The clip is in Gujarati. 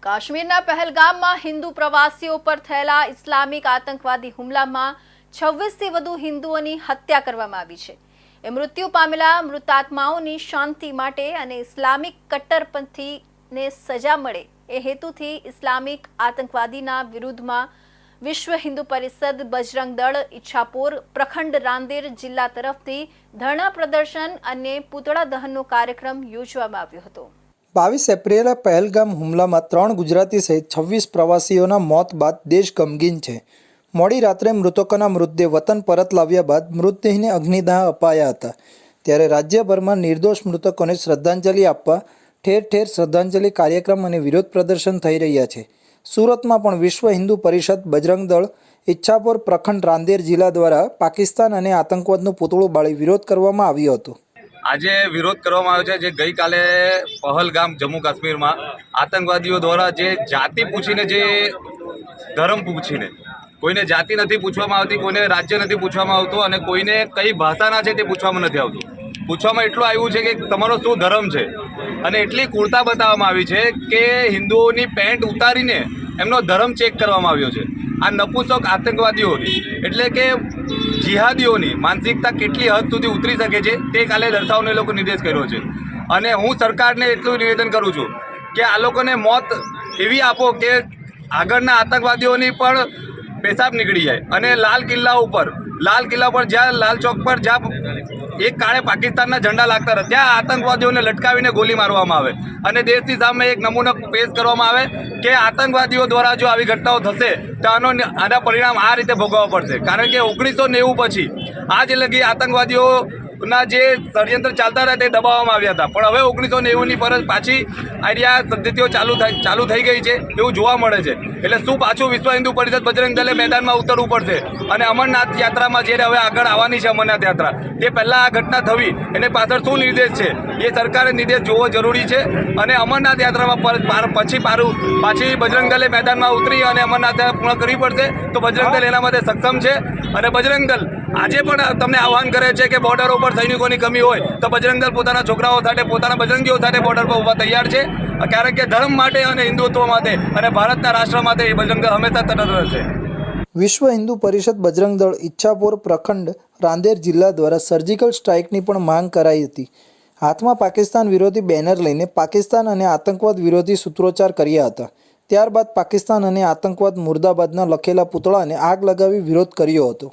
કાશ્મીરના પહેલગામમાં હિન્દુ પ્રવાસીઓ પર થયેલા ઇસ્લામિક આતંકવાદી હુમલામાં 26થી વધુ હિન્દુઓની હત્યા કરવામાં આવી છે। એ મૃત્યુ પામેલા મૃતાત્માઓની શાંતિ માટે અને ઇસ્લામિક કટ્ટરપંથીને સજા મળે એ હેતુથી ઇસ્લામિક આતંકવાદીના વિરુદ્ધમાં વિશ્વ હિન્દુ પરિષદ બજરંગ દળ ઈચ્છાપોર પ્રખંડ રાંદેર જિલ્લા તરફથી ધરણા પ્રદર્શન અને પૂતળા દહનનો કાર્યક્રમ યોજવામાં આવ્યો હતો। 22 એપ્રિલે પહેલગામ હુમલામાં 3 ગુજરાતી સહિત 26 પ્રવાસીઓના મોત બાદ દેશ ગમગીન છે। મોડી રાત્રે મૃતકોના મૃતદેહ વતન પરત લાવ્યા બાદ મૃતદેહને અગ્નિદાહ અપાયા હતા। ત્યારે રાજ્યભરમાં નિર્દોષ મૃતકોને શ્રદ્ધાંજલિ આપવા ઠેર ઠેર શ્રદ્ધાંજલિ કાર્યક્રમ અને વિરોધ પ્રદર્શન થઈ રહ્યા છે। સુરતમાં પણ વિશ્વ હિન્દુ પરિષદ બજરંગ દળ ઈચ્છાપોર પ્રખંડ રાંદેર જિલ્લા દ્વારા પાકિસ્તાન અને આતંકવાદનું પૂતળું બાળી વિરોધ કરવામાં આવ્યો હતો। આજે વિરોધ કરવામાં આવ્યો છે। જે ગઈકાલે પહલગામ જમ્મુ કાશ્મીરમાં આતંકવાદીઓ દ્વારા જે જાતિ પૂછીને જે ધર્મ પૂછીને કોઈને જાતિ નથી પૂછવામાં આવતી, કોઈને રાજ્ય નથી પૂછવામાં આવતું અને કોઈને કઈ ભાષાના છે તે પૂછવામાં નથી આવતું। પૂછવામાં એટલું આવ્યું છે કે તમારો શું ધર્મ છે અને એટલી ક્રૂરતા બતાવવામાં આવી છે કે હિન્દુઓની પેન્ટ ઉતારીને એમનો ધર્મ ચેક કરવામાં આવ્યો છે। આ નપુંસક આતંકવાદીઓની એટલે કે જિહાદીઓની માનસિકતા કેટલી હદ સુધી ઉતરી શકે છે તે કાલે દર્શાવવાનો એ લોકો નિર્દેશ કર્યો છે। અને હું સરકારને એટલું નિવેદન કરું છું કે આ લોકોને મોત એવી આપો કે આગળના આતંકવાદીઓની પણ પેશાબ નીકળી જાય અને લાલ કિલ્લા ઉપર જ્યાં લાલ ચોક પર જ્યાં એક કાળે પાકિસ્તાનના ઝંડા લાગતા રહે ત્યાં આતંકવાદીઓને લટકાવીને ગોલી મારવામાં આવે અને દેશની સામે એક નમૂનો પેશ કરવામાં આવે કે આતંકવાદીઓ દ્વારા જો આવી ઘટનાઓ થશે તો આના પરિણામ આ રીતે ભોગવવા પડશે। કારણ કે 1990 પછી આજ લગી આતંકવાદીઓના જે ષડયંત્ર ચાલતા હતા તે દબાવવામાં આવ્યા હતા, પણ હવે 1990ની પર પાછી આઈડિયા પદ્ધતિઓ ચાલુ થઈ ગઈ છે એવું જોવા મળે છે। એટલે શું પાછું વિશ્વ હિન્દુ પરિષદ બજરંગ દળે મેદાનમાં ઉતરવું પડશે અને અમરનાથ યાત્રામાં જે હવે આગળ આવવાની છે અમરનાથ યાત્રા તે પહેલાં આ ઘટના થવી એને પાછળ શું નિર્દેશ છે એ સરકારે નિર્દેશ જોવો જરૂરી છે। અને અમરનાથ યાત્રામાં પાછી બજરંગ દળે મેદાનમાં ઉતરી અને અમરનાથ યાત્રા પૂર્ણ કરવી પડશે તો બજરંગ દળ એના માટે સક્ષમ છે। અને બજરંગ દળ આજે પણ તમને આહ્વાન કરે છે કે બોર્ડરો પર સૈનિકોની કમી હોય તો બજરંગ દળ પોતાના છોકરાઓ સાથે પોતાના બજરંગીઓ સાથે બોર્ડર પર ઊભા તૈયાર છે। કારણ કે ધર્મ માટે અને હિન્દુત્વ માટે અને ભારતના રાષ્ટ્ર માટે એ બજરંગ દળ હંમેશા તટસ્થ રહેશે। વિશ્વ હિન્દુ પરિષદ બજરંગ દળ ઈચ્છાપોર પ્રખંડ રાંદેર જિલ્લા દ્વારા સર્જિકલ સ્ટ્રાઇકની પણ માંગ કરાઈ હતી। હાથમાં પાકિસ્તાન વિરોધી બેનર લઈને પાકિસ્તાન અને આતંકવાદ વિરોધી સૂત્રોચ્ચાર કર્યા હતા। ત્યારબાદ પાકિસ્તાન અને આતંકવાદ મુર્દાબાદના લખેલા પૂતળાને આગ લગાવી વિરોધ કર્યો હતો।